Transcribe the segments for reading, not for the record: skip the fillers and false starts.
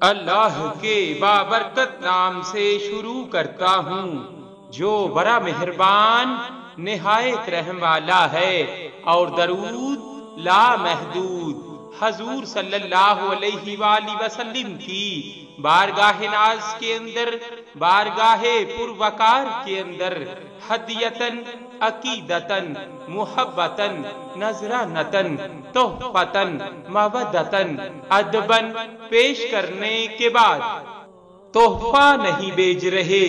اللہ کے بابرکت نام سے شروع کرتا ہوں جو بڑا مہربان نہایت رحم والا ہے، اور درود لا محدود حضور صلی اللہ علیہ وآلہ وسلم کی بارگاہ ناز کے اندر، بارگاہ پروقار کے اندر ہدیتن، عقیدتن، محبتن، نذرانتن، تحفتن، مودتن، ادبن پیش کرنے کے بعد تحفہ نہیں بیچ رہے۔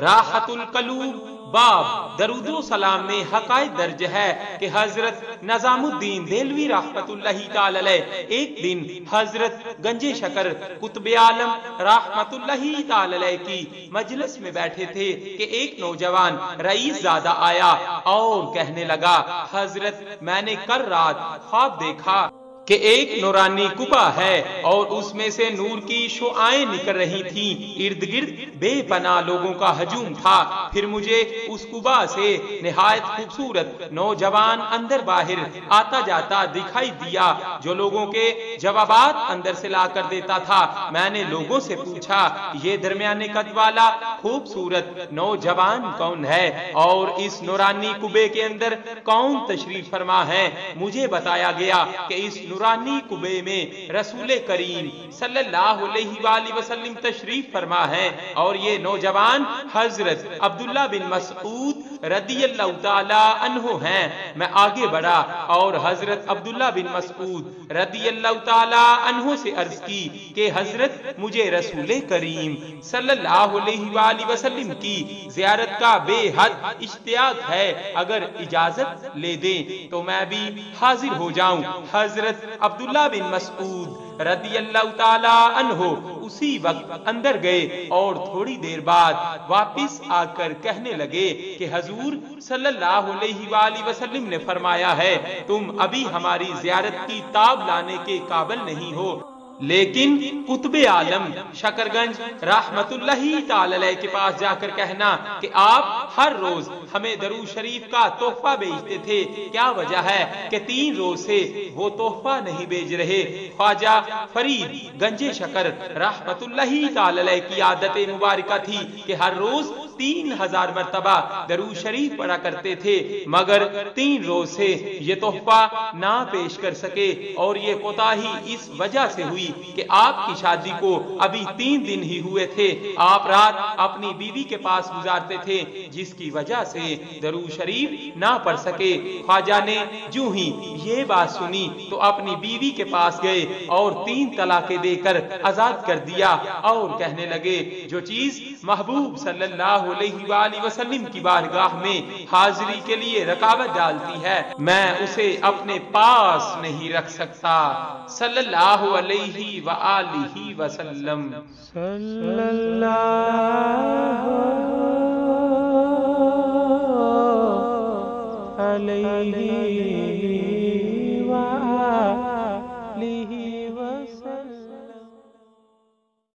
راحت القلوب باب درود و سلام میں حقائق درج ہے کہ حضرت نظام الدین دہلوی رحمت اللہ تعالی علیہ ایک دن حضرت گنج شکر قطب عالم رحمت اللہ تعالی علیہ کی مجلس میں بیٹھے تھے کہ ایک نوجوان رئیس زادہ آیا اور کہنے لگا، حضرت میں نے کل رات خواب دیکھا کہ ایک نورانی کپا ہے اور اس میں سے نور کی شعائیں نکل رہی تھیں، ارد گرد بے پناہ لوگوں کا ہجوم تھا۔ پھر مجھے اس کپا سے نہایت خوبصورت نوجوان اندر باہر آتا جاتا دکھائی دیا جو لوگوں کے جوابات اندر سے لا کر دیتا تھا۔ میں نے لوگوں سے پوچھا، یہ درمیانے قد والا خوبصورت نوجوان کون ہے اور اس نورانی کبے کے اندر کون تشریف فرما ہے؟ مجھے بتایا گیا کہ اس نورانی کبے میں رسول کریم صلی اللہ علیہ وآلہ وسلم تشریف فرما ہے، اور یہ نوجوان حضرت عبداللہ بن مسعود رضی اللہ تعالی عنہ ہیں۔ میں آگے بڑھا اور حضرت عبداللہ بن مسعود رضی اللہ تعالی عنہ سے عرض کی کہ حضرت مجھے رسول کریم صلی اللہ علیہ وآلہ وسلم کی زیارت کا بے حد اشتیاق ہے، اگر اجازت لے دیں تو میں بھی حاضر ہو جاؤں۔ حضرت عبداللہ بن مسعود رضی اللہ تعالی عنہ اسی وقت اندر گئے اور تھوڑی دیر بعد واپس آ کر کہنے لگے کہ حضور صلی اللہ علیہ وآلہ وسلم نے فرمایا ہے، تم ابھی ہماری زیارت کی تاب لانے کے قابل نہیں ہو، لیکن قطب عالم شکرگنج رحمت اللہ تعالی علیہ کے پاس جا کر کہنا کہ آپ ہر روز ہمیں درود شریف کا تحفہ بیچتے تھے، کیا وجہ ہے کہ 3 روز سے وہ تحفہ نہیں بیچ رہے؟ خواجہ فرید گنج شکر رحمت اللہ تعالی علیہ کی عادت مبارکہ تھی کہ ہر روز 3000 مرتبہ درود شریف پڑھا کرتے تھے، مگر 3 روز سے یہ تحفہ نہ پیش کر سکے، اور یہ کوتاہی اس وجہ سے ہوئی کہ آپ کی شادی کو ابھی 3 دن ہی ہوئے تھے، آپ رات اپنی بیوی کے پاس گزارتے تھے، جس کی وجہ سے درود شریف نہ پڑھ سکے۔ خواجہ نے جو ہی یہ بات سنی تو اپنی بیوی کے پاس گئے اور 3 طلاقیں دے کر آزاد کر دیا، اور کہنے لگے جو چیز محبوب صلی اللہ علیہ وآلہ وسلم کی بارگاہ میں حاضری کے لیے رکاوٹ ڈالتی ہے، میں اسے اپنے پاس نہیں رکھ سکتا۔ صلی اللہ علیہ وآلہ وسلم۔ صلی اللہ علیہ